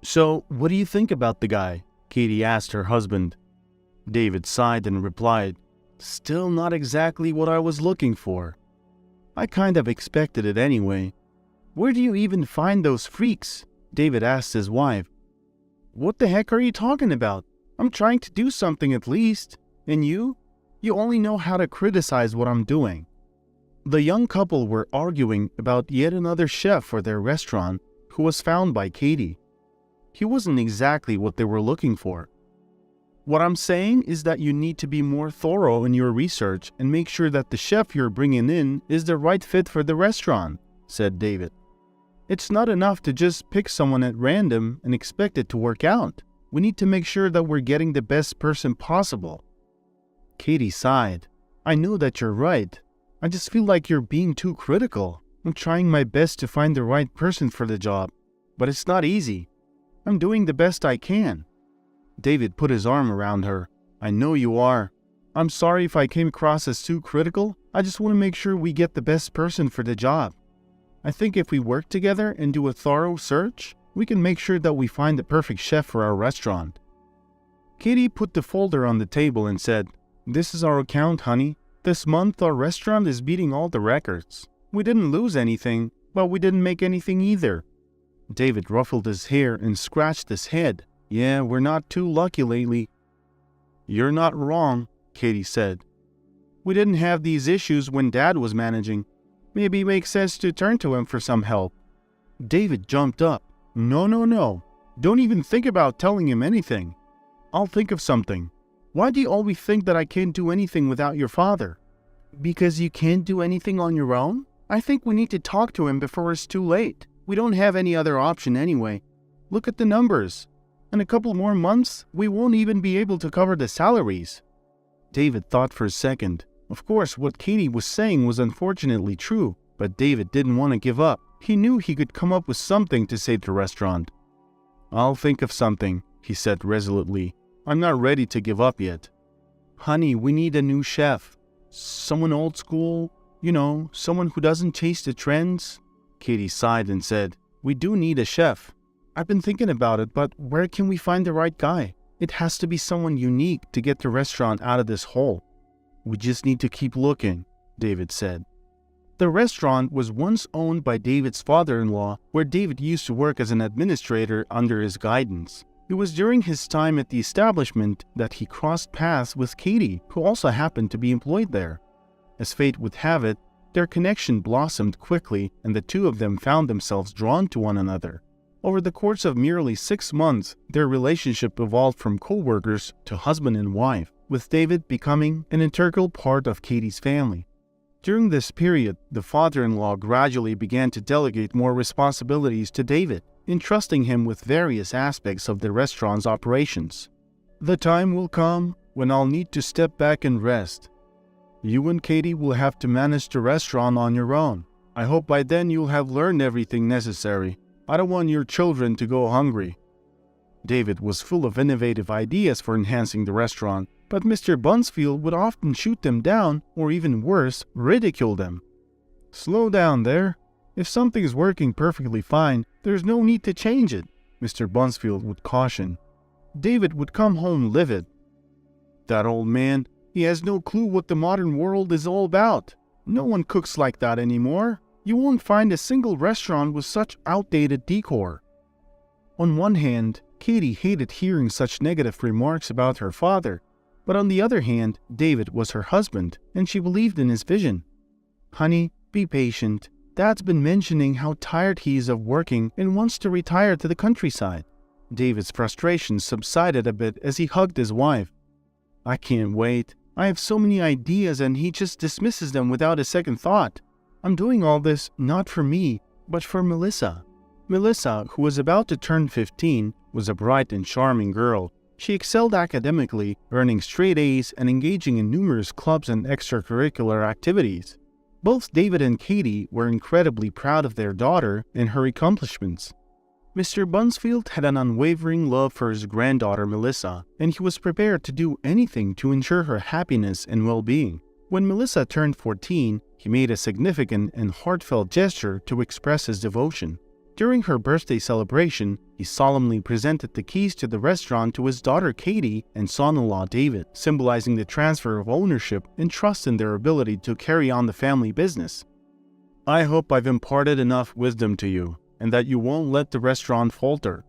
"So, what do you think about the guy?" Katie asked her husband. David sighed and replied, "Still not exactly what I was looking for. I kind of expected it anyway." "Where do you even find those freaks?" David asked his wife. "What the heck are you talking about? I'm trying to do something at least. And you? You only know how to criticize what I'm doing." The young couple were arguing about yet another chef for their restaurant who was found by Katie. He wasn't exactly what they were looking for. "What I'm saying is that you need to be more thorough in your research and make sure that the chef you're bringing in is the right fit for the restaurant," said David. "It's not enough to just pick someone at random and expect it to work out. We need to make sure that we're getting the best person possible." Katie sighed. "I know that you're right. I just feel like you're being too critical. I'm trying my best to find the right person for the job, but it's not easy. I'm doing the best I can." David put his arm around her. "I know you are. I'm sorry if I came across as too critical. I just want to make sure we get the best person for the job. I think if we work together and do a thorough search, we can make sure that we find the perfect chef for our restaurant." Katie put the folder on the table and said, "This is our account, honey. This month our restaurant is beating all the records. We didn't lose anything, but we didn't make anything either." David ruffled his hair and scratched his head. "Yeah, we're not too lucky lately." "You're not wrong," Katie said. "We didn't have these issues when Dad was managing. Maybe it makes sense to turn to him for some help." David jumped up. No. Don't even think about telling him anything. I'll think of something. Why do you always think that I can't do anything without your father?" "Because you can't do anything on your own? I think we need to talk to him before it's too late. We don't have any other option anyway. Look at the numbers. In a couple more months, we won't even be able to cover the salaries." David thought for a second. Of course, what Katie was saying was unfortunately true, but David didn't want to give up. He knew he could come up with something to save the restaurant. "I'll think of something," he said resolutely. "I'm not ready to give up yet." "Honey, we need a new chef. Someone old school, someone who doesn't chase the trends." Katie sighed and said, "We do need a chef. I've been thinking about it, but where can we find the right guy? It has to be someone unique to get the restaurant out of this hole." "We just need to keep looking," David said. The restaurant was once owned by David's father-in-law, where David used to work as an administrator under his guidance. It was during his time at the establishment that he crossed paths with Katie, who also happened to be employed there. As fate would have it, their connection blossomed quickly, and the two of them found themselves drawn to one another. Over the course of merely 6 months, their relationship evolved from co-workers to husband and wife, with David becoming an integral part of Katie's family. During this period, the father-in-law gradually began to delegate more responsibilities to David, entrusting him with various aspects of the restaurant's operations. "The time will come when I'll need to step back and rest. You and Katie will have to manage the restaurant on your own. I hope by then you'll have learned everything necessary. I don't want your children to go hungry." David was full of innovative ideas for enhancing the restaurant, but Mr. Bunsfield would often shoot them down, or even worse, ridicule them. "Slow down there. If something is working perfectly fine, there's no need to change it," Mr. Bunsfield would caution. David would come home livid. "That old man, he has no clue what the modern world is all about. No one cooks like that anymore. You won't find a single restaurant with such outdated decor." On one hand, Katie hated hearing such negative remarks about her father, but on the other hand, David was her husband, and she believed in his vision. "Honey, be patient. Dad's been mentioning how tired he is of working and wants to retire to the countryside." David's frustration subsided a bit as he hugged his wife. "I can't wait. I have so many ideas and he just dismisses them without a second thought. I'm doing all this not for me, but for Melissa." Melissa, who was about to turn 15, was a bright and charming girl. She excelled academically, earning straight A's and engaging in numerous clubs and extracurricular activities. Both David and Katie were incredibly proud of their daughter and her accomplishments. Mr. Bunsfield had an unwavering love for his granddaughter Melissa, and he was prepared to do anything to ensure her happiness and well-being. When Melissa turned 14, he made a significant and heartfelt gesture to express his devotion. During her birthday celebration, he solemnly presented the keys to the restaurant to his daughter Katie and son-in-law David, symbolizing the transfer of ownership and trust in their ability to carry on the family business. "I hope I've imparted enough wisdom to you, and that you won't let the restaurant falter.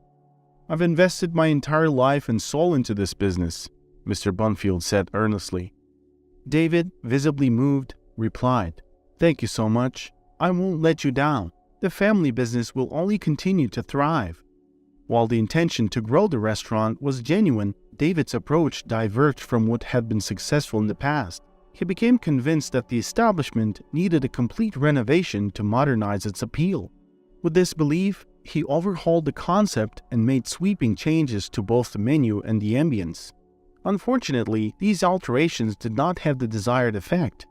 I've invested my entire life and soul into this business," Mr. Bunfield said earnestly. David, visibly moved, replied, "Thank you so much. I won't let you down. The family business will only continue to thrive." While the intention to grow the restaurant was genuine, David's approach diverged from what had been successful in the past. He became convinced that the establishment needed a complete renovation to modernize its appeal. With this belief, he overhauled the concept and made sweeping changes to both the menu and the ambience. Unfortunately, these alterations did not have the desired effect.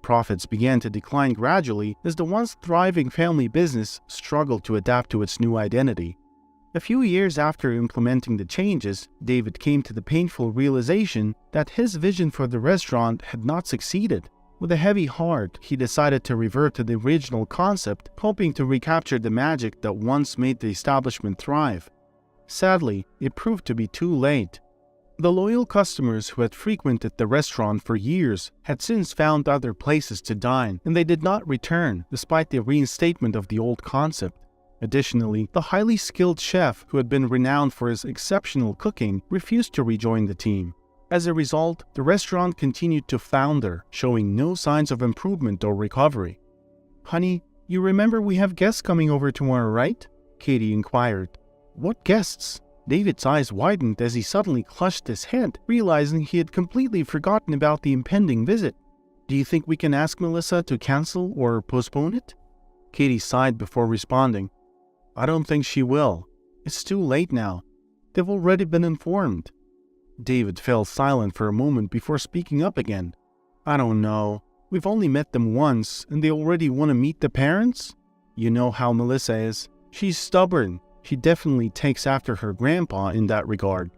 Profits began to decline gradually as the once thriving family business struggled to adapt to its new identity. A few years after implementing the changes, David came to the painful realization that his vision for the restaurant had not succeeded. With a heavy heart, he decided to revert to the original concept, hoping to recapture the magic that once made the establishment thrive. Sadly, it proved to be too late. The loyal customers who had frequented the restaurant for years had since found other places to dine, and they did not return despite the reinstatement of the old concept. Additionally, the highly skilled chef who had been renowned for his exceptional cooking refused to rejoin the team. As a result, the restaurant continued to flounder, showing no signs of improvement or recovery. "Honey, you remember we have guests coming over tomorrow, right?" Katie inquired. "What guests?" David's eyes widened as he suddenly clutched his head, realizing he had completely forgotten about the impending visit. "Do you think we can ask Melissa to cancel or postpone it?" Katie sighed before responding. "I don't think she will. It's too late now. They've already been informed." David fell silent for a moment before speaking up again. "I don't know. We've only met them once, and they already want to meet the parents? You know how Melissa is. She's stubborn. She definitely takes after her grandpa in that regard."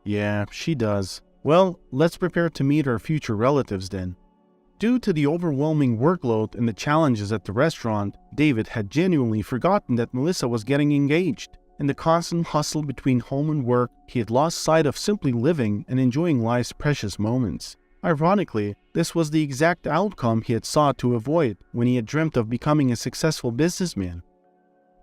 "Yeah, she does. Well, let's prepare to meet our future relatives then." Due to the overwhelming workload and the challenges at the restaurant, David had genuinely forgotten that Melissa was getting engaged. In the constant hustle between home and work, he had lost sight of simply living and enjoying life's precious moments. Ironically, this was the exact outcome he had sought to avoid when he had dreamt of becoming a successful businessman.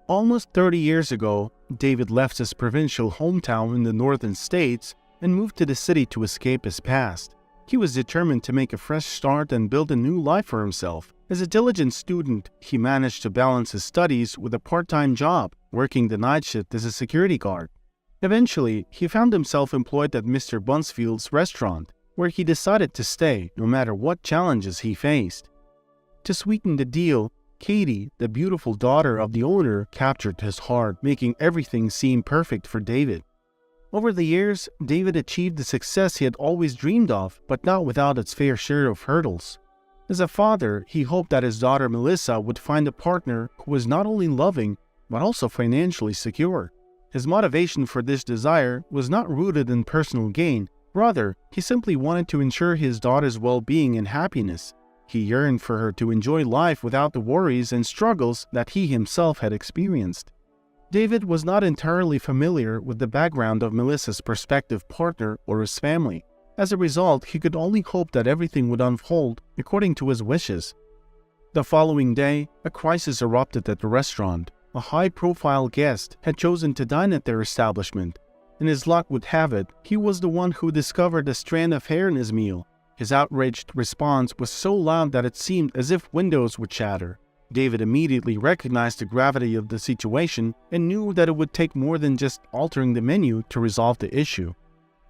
Almost 30 years ago, David left his provincial hometown in the northern states and moved to the city to escape his past. He was determined to make a fresh start and build a new life for himself. As a diligent student, he managed to balance his studies with a part-time job, working the night shift as a security guard. Eventually, he found himself employed at Mr. Bunfield's restaurant, where he decided to stay no matter what challenges he faced. To sweeten the deal, Katie, the beautiful daughter of the owner, captured his heart, making everything seem perfect for David. Over the years, David achieved the success he had always dreamed of, but not without its fair share of hurdles. As a father, he hoped that his daughter Melissa would find a partner who was not only loving, but also financially secure. His motivation for this desire was not rooted in personal gain. Rather, he simply wanted to ensure his daughter's well-being and happiness. He yearned for her to enjoy life without the worries and struggles that he himself had experienced. David was not entirely familiar with the background of Melissa's prospective partner or his family. As a result, he could only hope that everything would unfold according to his wishes. The following day, a crisis erupted at the restaurant. A high-profile guest had chosen to dine at their establishment, and as luck would have it, he was the one who discovered a strand of hair in his meal. His outraged response was so loud that it seemed as if windows would shatter. David immediately recognized the gravity of the situation and knew that it would take more than just altering the menu to resolve the issue.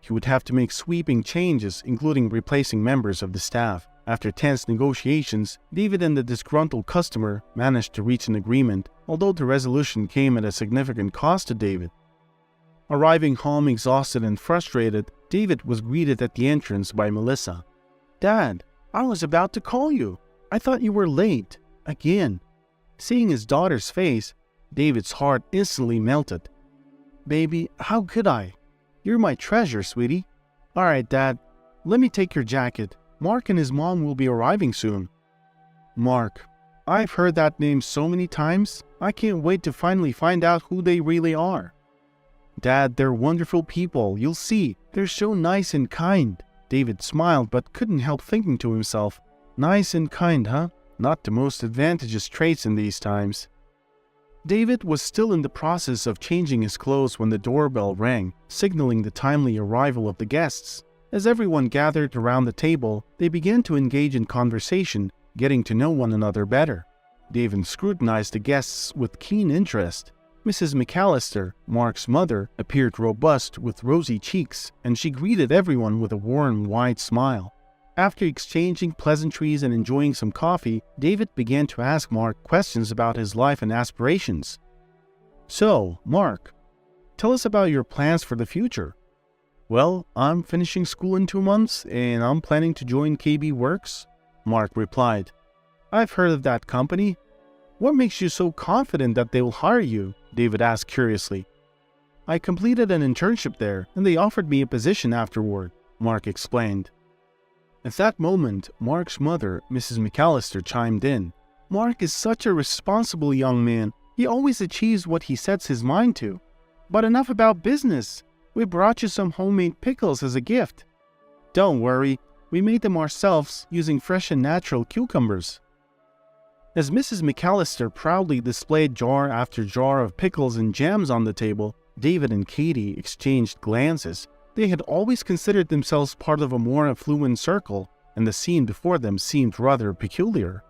He would have to make sweeping changes, including replacing members of the staff. After tense negotiations, David and the disgruntled customer managed to reach an agreement, although the resolution came at a significant cost to David. Arriving home exhausted and frustrated, David was greeted at the entrance by Melissa. "Dad, I was about to call you. I thought you were late. Again." Seeing his daughter's face, David's heart instantly melted. "Baby, how could I? You're my treasure, sweetie." "All right, Dad. Let me take your jacket. Mark and his mom will be arriving soon." Mark. I've heard that name so many times, I can't wait to finally find out who they really are." "Dad, they're wonderful people. You'll see. They're so nice and kind." David smiled but couldn't help thinking to himself, "Nice and kind, huh? Not the most advantageous traits in these times." David was still in the process of changing his clothes when the doorbell rang, signaling the timely arrival of the guests. As everyone gathered around the table, they began to engage in conversation, getting to know one another better. David scrutinized the guests with keen interest. Mrs. McAllister, Mark's mother, appeared robust with rosy cheeks, and she greeted everyone with a warm, wide smile. After exchanging pleasantries and enjoying some coffee, David began to ask Mark questions about his life and aspirations. "So, Mark, tell us about your plans for the future." "Well, I'm finishing school in 2 months, and I'm planning to join KB Works," Mark replied. "I've heard of that company. What makes you so confident that they will hire you?" David asked curiously. "I completed an internship there, and they offered me a position afterward," Mark explained. At that moment, Mark's mother, Mrs. McAllister, chimed in. "Mark is such a responsible young man. He always achieves what he sets his mind to. But enough about business. We brought you some homemade pickles as a gift." "Don't worry, we made them ourselves using fresh and natural cucumbers." As Mrs. McAllister proudly displayed jar after jar of pickles and jams on the table, David and Katie exchanged glances. They had always considered themselves part of a more affluent circle, and the scene before them seemed rather peculiar.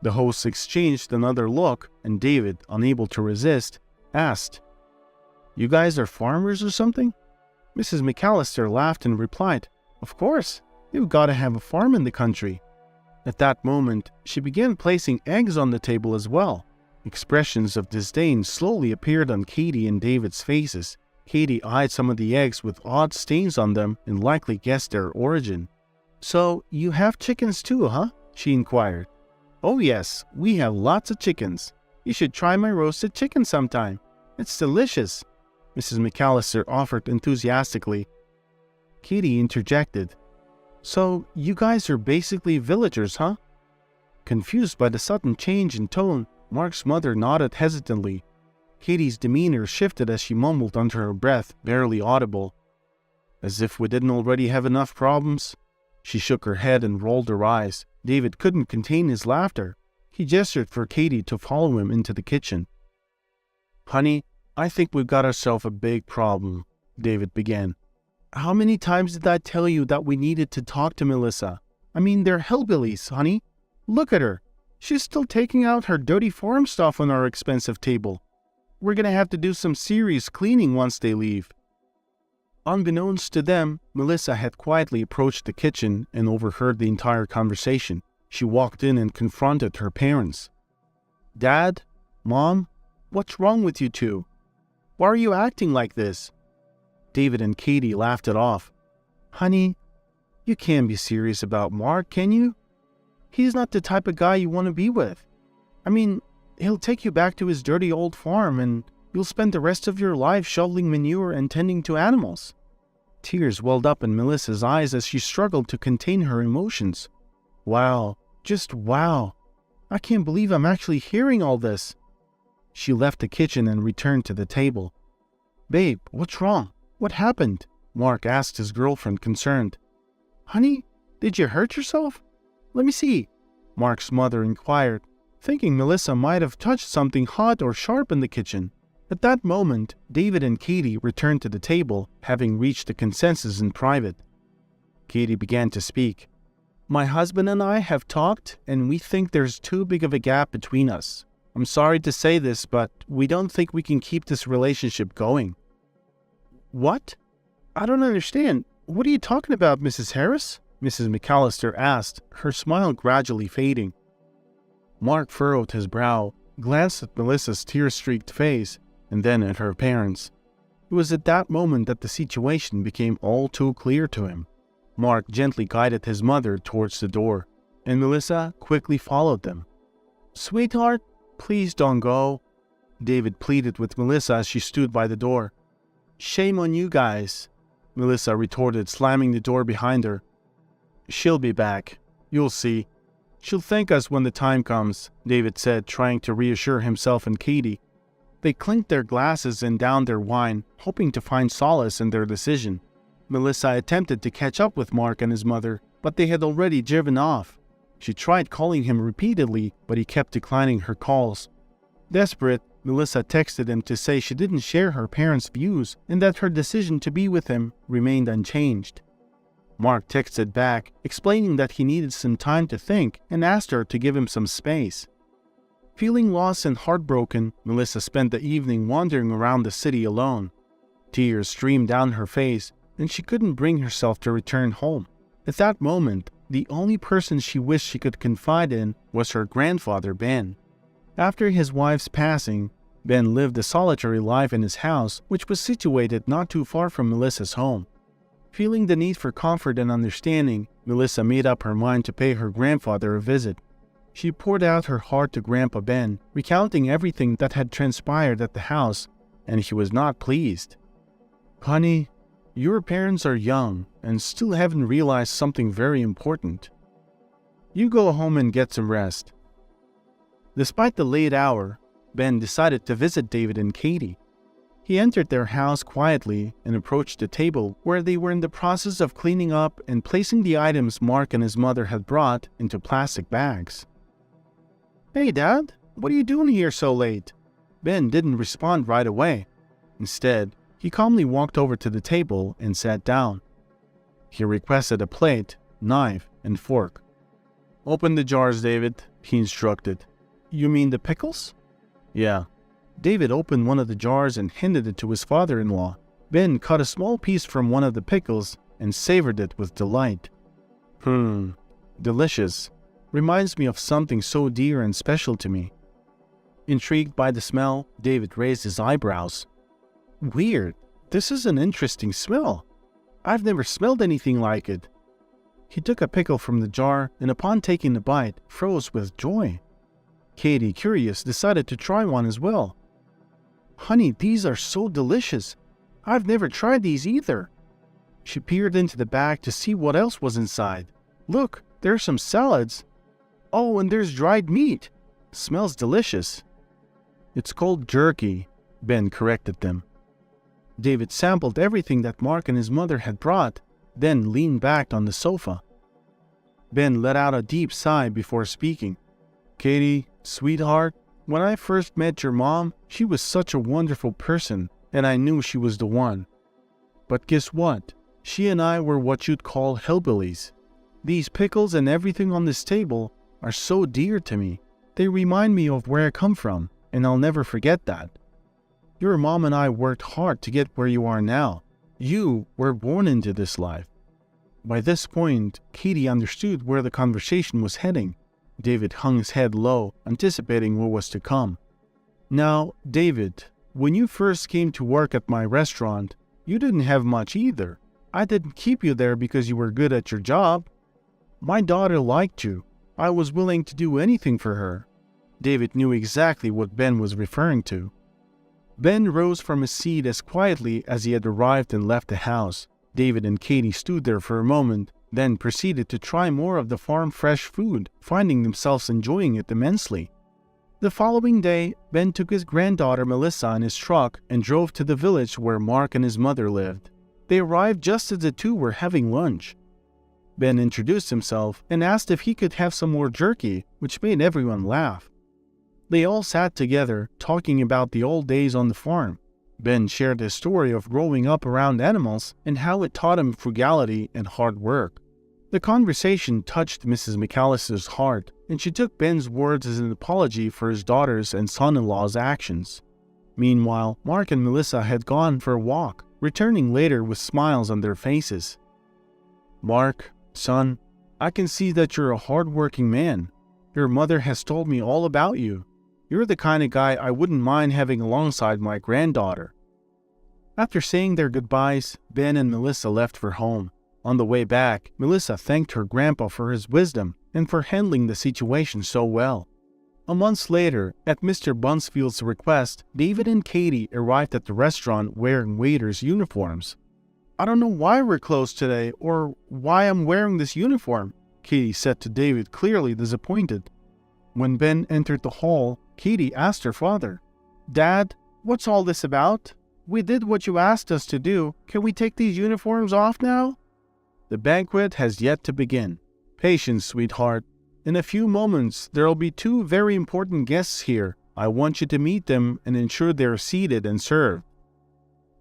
The hosts exchanged another look, and David, unable to resist, asked, "You guys are farmers or something?" Mrs. McAllister laughed and replied, "Of course, you've got to have a farm in the country." At that moment, she began placing eggs on the table as well. Expressions of disdain slowly appeared on Katie and David's faces. Katie eyed some of the eggs with odd stains on them and likely guessed their origin. "So, you have chickens too, huh?" she inquired. "Oh yes, we have lots of chickens. You should try my roasted chicken sometime. It's delicious," Mrs. McAllister offered enthusiastically. Katie interjected, "So, you guys are basically villagers, huh?" Confused by the sudden change in tone, Mark's mother nodded hesitantly. Katie's demeanor shifted as she mumbled under her breath, barely audible, "As if we didn't already have enough problems." She shook her head and rolled her eyes. David couldn't contain his laughter. He gestured for Katie to follow him into the kitchen. "Honey, I think we've got ourselves a big problem," David began. "How many times did I tell you that we needed to talk to Melissa? I mean, they're hillbillies, honey. Look at her. She's still taking out her dirty farm stuff on our expensive table. We're gonna have to do some serious cleaning once they leave." Unbeknownst to them, Melissa had quietly approached the kitchen and overheard the entire conversation. She walked in and confronted her parents. "Dad? Mom? What's wrong with you two? Why are you acting like this?" David and Katie laughed it off. "Honey, you can't be serious about Mark, can you? He's not the type of guy you want to be with. I mean, he'll take you back to his dirty old farm and you'll spend the rest of your life shoveling manure and tending to animals." Tears welled up in Melissa's eyes as she struggled to contain her emotions. "Wow, just wow. I can't believe I'm actually hearing all this." She left the kitchen and returned to the table. "Babe, what's wrong? What happened?" Mark asked his girlfriend, concerned. "Honey, did you hurt yourself? Let me see," Mark's mother inquired, thinking Melissa might have touched something hot or sharp in the kitchen. At that moment, David and Katie returned to the table, having reached a consensus in private. Katie began to speak. "My husband and I have talked, and we think there's too big of a gap between us. I'm sorry to say this, but we don't think we can keep this relationship going." "What? I don't understand. What are you talking about, Mrs. Harris?" Mrs. McAllister asked, her smile gradually fading. Mark furrowed his brow, glanced at Melissa's tear-streaked face, and then at her parents. It was at that moment that the situation became all too clear to him. Mark gently guided his mother towards the door, and Melissa quickly followed them. "Sweetheart, please don't go," David pleaded with Melissa as she stood by the door. "Shame on you guys," Melissa retorted, slamming the door behind her. "She'll be back. You'll see. She'll thank us when the time comes, David said, trying to reassure himself and Katie. They clinked their glasses and downed their wine, hoping to find solace in their decision. Melissa attempted to catch up with Mark and his mother, but they had already driven off. She tried calling him repeatedly, but he kept declining her calls. Desperate, Melissa texted him to say she didn't share her parents' views and that her decision to be with him remained unchanged. Mark texted back, explaining that he needed some time to think and asked her to give him some space. Feeling lost and heartbroken, Melissa spent the evening wandering around the city alone. Tears streamed down her face, and she couldn't bring herself to return home. At that moment, the only person she wished she could confide in was her grandfather, Ben. After his wife's passing, Ben lived a solitary life in his house, which was situated not too far from Melissa's home. Feeling the need for comfort and understanding, Melissa made up her mind to pay her grandfather a visit. She poured out her heart to Grandpa Ben, recounting everything that had transpired at the house, and he was not pleased. "Honey, your parents are young and still haven't realized something very important. You go home and get some rest." Despite the late hour, Ben decided to visit David and Katie. He entered their house quietly and approached the table where they were in the process of cleaning up and placing the items Mark and his mother had brought into plastic bags. "Hey, Dad, what are you doing here so late?" Ben didn't respond right away. Instead, he calmly walked over to the table and sat down. He requested a plate, knife, and fork. "Open the jars, David," he instructed. "You mean the pickles?" "Yeah." David opened one of the jars and handed it to his father-in-law. Ben cut a small piece from one of the pickles and savored it with delight. Delicious. Reminds me of something so dear and special to me." Intrigued by the smell, David raised his eyebrows. "Weird. This is an interesting smell. I've never smelled anything like it." He took a pickle from the jar and upon taking a bite, froze with joy. Katie, curious, decided to try one as well. "Honey, these are so delicious. I've never tried these either." She peered into the bag to see what else was inside. "Look, there's some salads. Oh, and there's dried meat. Smells delicious." "It's called jerky," Ben corrected them. David sampled everything that Mark and his mother had brought, then leaned back on the sofa. Ben let out a deep sigh before speaking. "Katie, sweetheart, when I first met your mom, she was such a wonderful person, and I knew she was the one. But guess what? She and I were what you'd call hillbillies. These pickles and everything on this table are so dear to me. They remind me of where I come from, and I'll never forget that. Your mom and I worked hard to get where you are now. You were born into this life." By this point, Katie understood where the conversation was heading. David hung his head low, anticipating what was to come. "Now, David, when you first came to work at my restaurant, you didn't have much either. I didn't keep you there because you were good at your job. My daughter liked you. I was willing to do anything for her." David knew exactly what Ben was referring to. Ben rose from his seat as quietly as he had arrived and left the house. David and Katie stood there for a moment, then proceeded to try more of the farm-fresh food, finding themselves enjoying it immensely. The following day, Ben took his granddaughter Melissa in his truck and drove to the village where Mark and his mother lived. They arrived just as the two were having lunch. Ben introduced himself and asked if he could have some more jerky, which made everyone laugh. They all sat together, talking about the old days on the farm. Ben shared his story of growing up around animals and how it taught him frugality and hard work. The conversation touched Mrs. McAllister's heart, and she took Ben's words as an apology for his daughter's and son-in-law's actions. Meanwhile, Mark and Melissa had gone for a walk, returning later with smiles on their faces. "Mark, son, I can see that you're a hard-working man. Your mother has told me all about you. You're the kind of guy I wouldn't mind having alongside my granddaughter." After saying their goodbyes, Ben and Melissa left for home. On the way back, Melissa thanked her grandpa for his wisdom and for handling the situation so well. A month later, at Mr. Bunsfield's request, David and Katie arrived at the restaurant wearing waiters' uniforms. "I don't know why we're closed today or why I'm wearing this uniform. Katie said to David, clearly disappointed. When Ben entered the hall, Katie asked her father, "Dad, what's all this about? We did what you asked us to do. Can we take these uniforms off now?" "The banquet has yet to begin. Patience, sweetheart. In a few moments, there'll be 2 very important guests here. I want you to meet them and ensure they're seated and served."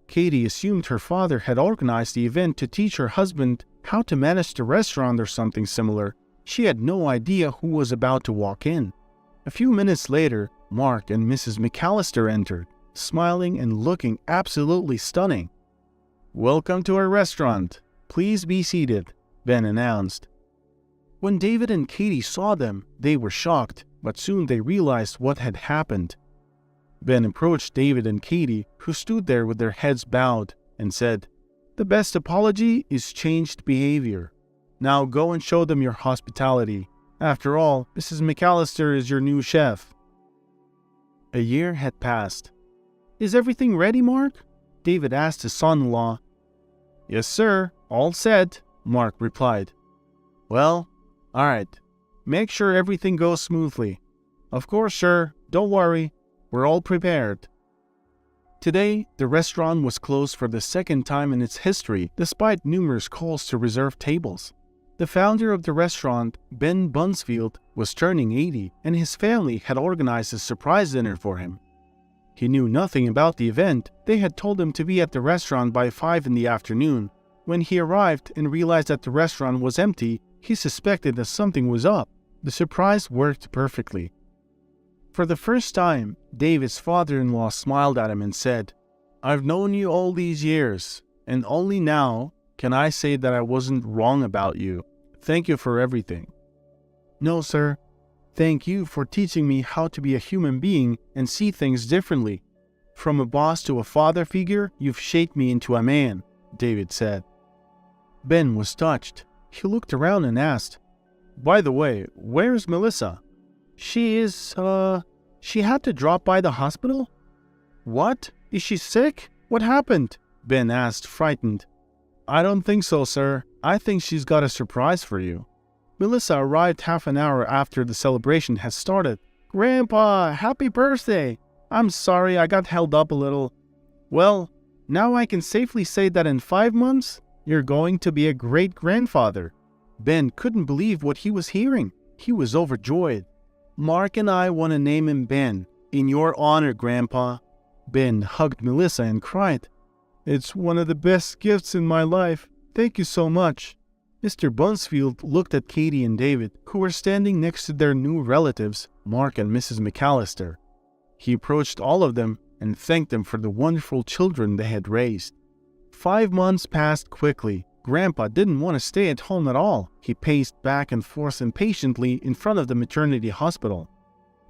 Katie assumed her father had organized the event to teach her husband how to manage the restaurant or something similar. She had no idea who was about to walk in. A few minutes later, Mark and Mrs. McAllister entered, smiling and looking absolutely stunning. "Welcome to our restaurant. Please be seated," Ben announced. When David and Katie saw them, they were shocked, but soon they realized what had happened. Ben approached David and Katie, who stood there with their heads bowed, and said, "The best apology is changed behavior. Now go and show them your hospitality. After all, Mrs. McAllister is your new chef." A year had passed. "Is everything ready, Mark?" David asked his son-in-law. "Yes, sir. All set," Mark replied. "Well, all right. Make sure everything goes smoothly." "Of course, sir. Don't worry. We're all prepared." Today, the restaurant was closed for the second time in its history, despite numerous calls to reserve tables. The founder of the restaurant, Ben Bunsfield, was turning 80, and his family had organized a surprise dinner for him. He knew nothing about the event. They had told him to be at the restaurant by 5 in the afternoon. When he arrived and realized that the restaurant was empty, he suspected that something was up. The surprise worked perfectly. For the first time, David's father-in-law smiled at him and said, "I've known you all these years, and only now can I say that I wasn't wrong about you. Thank you for everything." "No, sir. Thank you for teaching me how to be a human being and see things differently. From a boss to a father figure, you've shaped me into a man," David said. Ben was touched. He looked around and asked, "By the way, where's Melissa?" She had to drop by the hospital?" "What? Is she sick? What happened?" Ben asked, frightened. "I don't think so, sir. I think she's got a surprise for you." Melissa arrived half an hour after the celebration had started. "Grandpa, happy birthday! I'm sorry I got held up a little. Well, now I can safely say that in 5 months, you're going to be a great-grandfather." Ben couldn't believe what he was hearing. He was overjoyed. "Mark and I want to name him Ben, in your honor, Grandpa." Ben hugged Melissa and cried, "It's one of the best gifts in my life. Thank you so much." Mr. Bunsfield looked at Katie and David, who were standing next to their new relatives, Mark and Mrs. McAllister. He approached all of them and thanked them for the wonderful children they had raised. 5 months passed quickly. Grandpa didn't want to stay at home at all. He paced back and forth impatiently in front of the maternity hospital.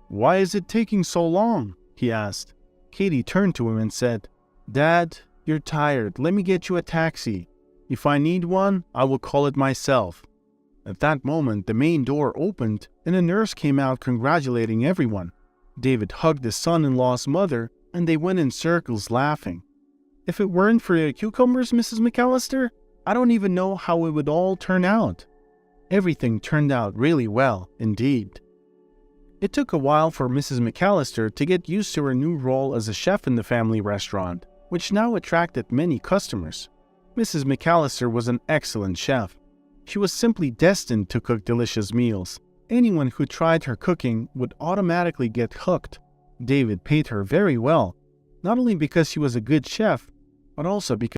"Why is it taking so long?" he asked. Katie turned to him and said, "Dad, you're tired. Let me get you a taxi. If I need one, I will call it myself." At that moment, the main door opened and a nurse came out congratulating everyone. David hugged his son-in-law's mother and they went in circles laughing. "If it weren't for your cucumbers, Mrs. McAllister, I don't even know how it would all turn out." Everything turned out really well, indeed. It took a while for Mrs. McAllister to get used to her new role as a chef in the family restaurant, which now attracted many customers. Mrs. McAllister was an excellent chef. She was simply destined to cook delicious meals. Anyone who tried her cooking would automatically get hooked. David paid her very well, not only because she was a good chef, but also because